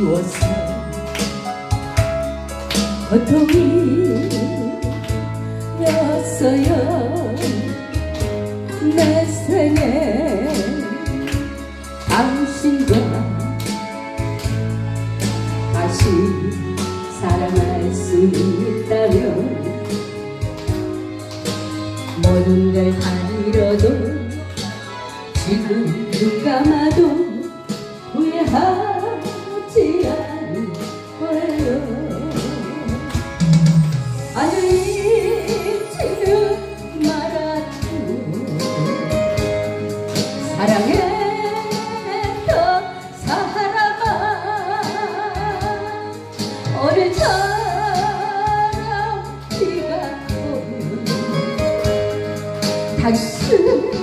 미워서 고통이었어요. 내 생에 당신과 다시 사랑할 수 있다면 모든 걸 다 잃어도 지금 눈 감아도 후회하지 않을 거예요. 아주 잊지는 말아도 사랑했던 사람아 오늘처럼 비가 오면 당신